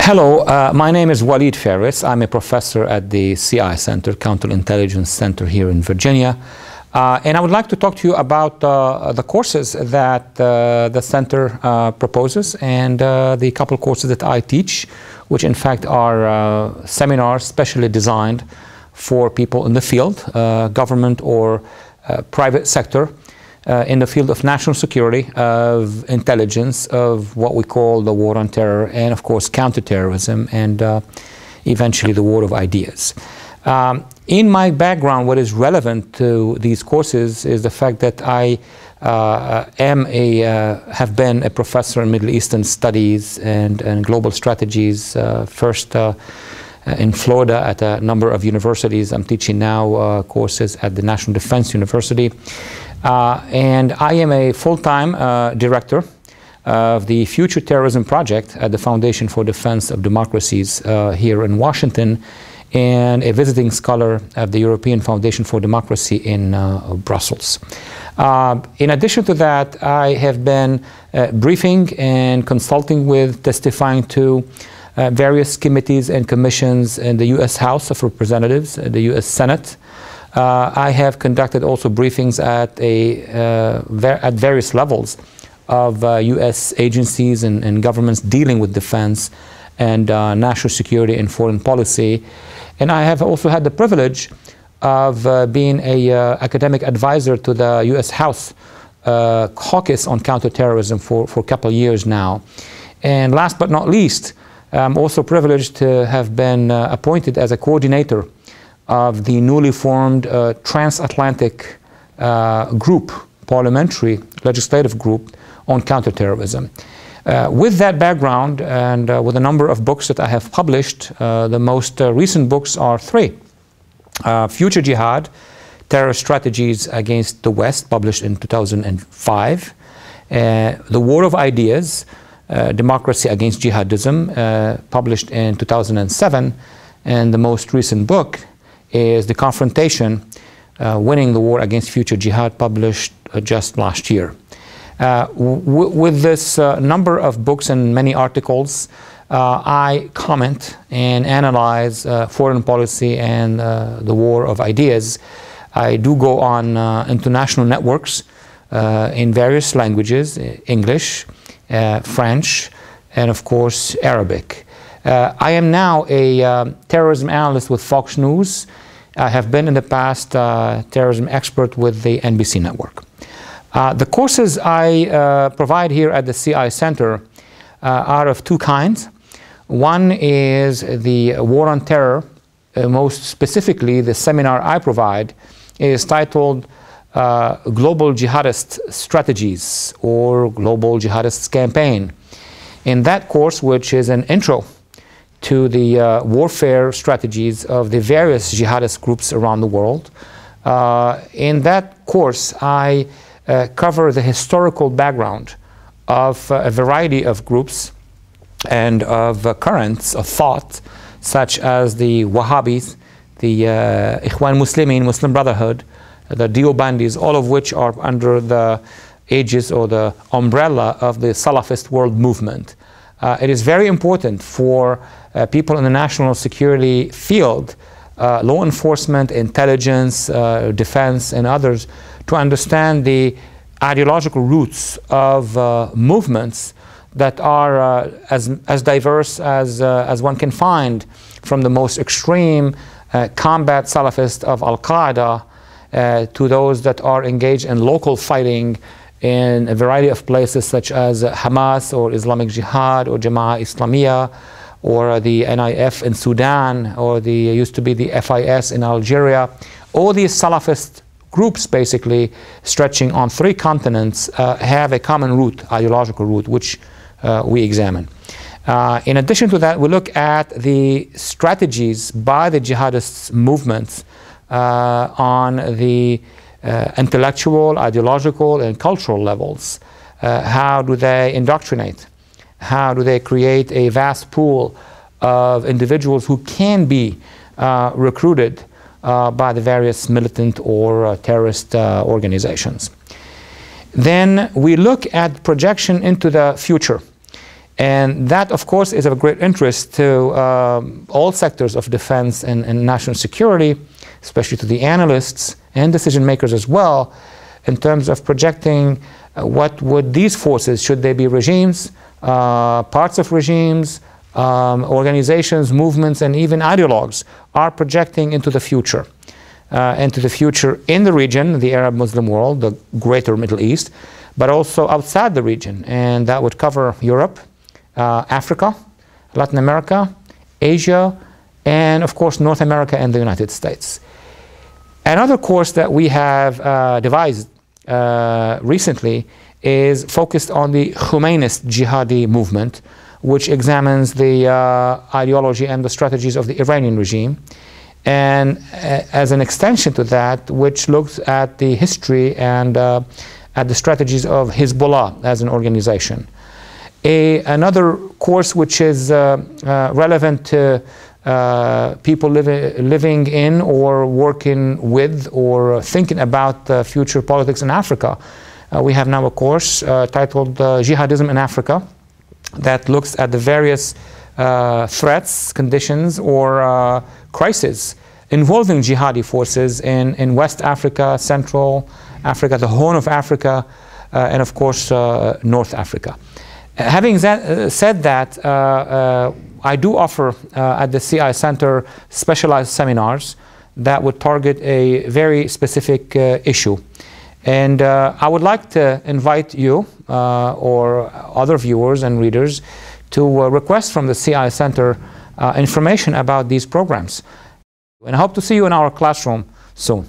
Hello, my name is Walid Phares. I'm a professor at the CI Center, Counterintelligence Center here in Virginia. And I would like to talk to you about the courses that the center proposes and the couple courses that I teach, which in fact are seminars specially designed for people in the field, government or private sector, in the field of national security, of intelligence, of what we call the war on terror, and of course counterterrorism, and eventually the war of ideas. In my background, what is relevant to these courses is the fact that I have been a professor in Middle Eastern studies and global strategies, first in Florida at a number of universities. I'm teaching now courses at the National Defense University. And I am a full-time director of the Future Terrorism Project at the Foundation for Defense of Democracies here in Washington, and a visiting scholar of the European Foundation for Democracy in Brussels. In addition to that, I have been briefing and consulting with, testifying to various committees and commissions in the U.S. House of Representatives, the U.S. Senate. I have conducted also briefings at various levels of U.S. agencies and governments dealing with defense and national security and foreign policy. And I have also had the privilege of being an academic advisor to the U.S. House caucus on counterterrorism for a couple of years now. And last but not least, I'm also privileged to have been appointed as a coordinator of the newly formed transatlantic group, parliamentary legislative group on counterterrorism. With that background and with a number of books that I have published, the most recent books are three. Future Jihad, Terror Strategies Against the West, published in 2005. The War of Ideas, Democracy Against Jihadism, published in 2007. And the most recent book is The Confrontation, Winning the War Against Future Jihad, published just last year. With this number of books and many articles, I comment and analyze foreign policy and the war of ideas. I do go on international networks in various languages, English, French, and of course Arabic. I am now a terrorism analyst with Fox News. I have been in the past terrorism expert with the NBC network. The courses I provide here at the CI Center are of two kinds. One is the war on terror. Most specifically, the seminar I provide is titled Global Jihadist Strategies or Global Jihadist Campaign. In that course, which is an intro to the warfare strategies of the various jihadist groups around the world. In that course, I cover the historical background of a variety of groups and of currents of thought, such as the Wahhabis, the Ikhwan Muslimin, Muslim Brotherhood, the Deobandis, all of which are under the aegis or the umbrella of the Salafist world movement. It is very important for people in the national security field, law enforcement, intelligence, defense, and others, to understand the ideological roots of movements that are as diverse as one can find, from the most extreme combat Salafist of Al-Qaeda to those that are engaged in local fighting in a variety of places such as Hamas or Islamic Jihad or Jama'ah Islamiyah or the NIF in Sudan or the used to be the FIS in Algeria. All these Salafist groups, basically stretching on three continents, have a common root, ideological root, which we examine. In addition to that, we look at the strategies by the jihadist movements on the intellectual, ideological, and cultural levels. How do they indoctrinate? How do they create a vast pool of individuals who can be recruited by the various militant or terrorist organizations? Then we look at projection into the future. And that, of course, is of great interest to all sectors of defense and national security, especially to the analysts and decision makers as well, in terms of projecting what would these forces, should they be regimes, parts of regimes, organizations, movements, and even ideologues, are projecting into the future. In the region, the Arab Muslim world, the greater Middle East, but also outside the region. And that would cover Europe, Africa, Latin America, Asia, and of course North America and the United States. Another course that we have devised recently is focused on the Khomeiniist jihadi movement, which examines the ideology and the strategies of the Iranian regime. And as an extension to that, which looks at the history and at the strategies of Hezbollah as an organization. Another course which is relevant to people living in or working with or thinking about future politics in Africa. We have now a course titled Jihadism in Africa that looks at the various threats, conditions, or crises involving jihadi forces in West Africa, Central Africa, the Horn of Africa, and of course North Africa. Having said that, I do offer at the CI Center specialized seminars that would target a very specific issue. And I would like to invite you or other viewers and readers to request from the CI Center information about these programs. And I hope to see you in our classroom soon.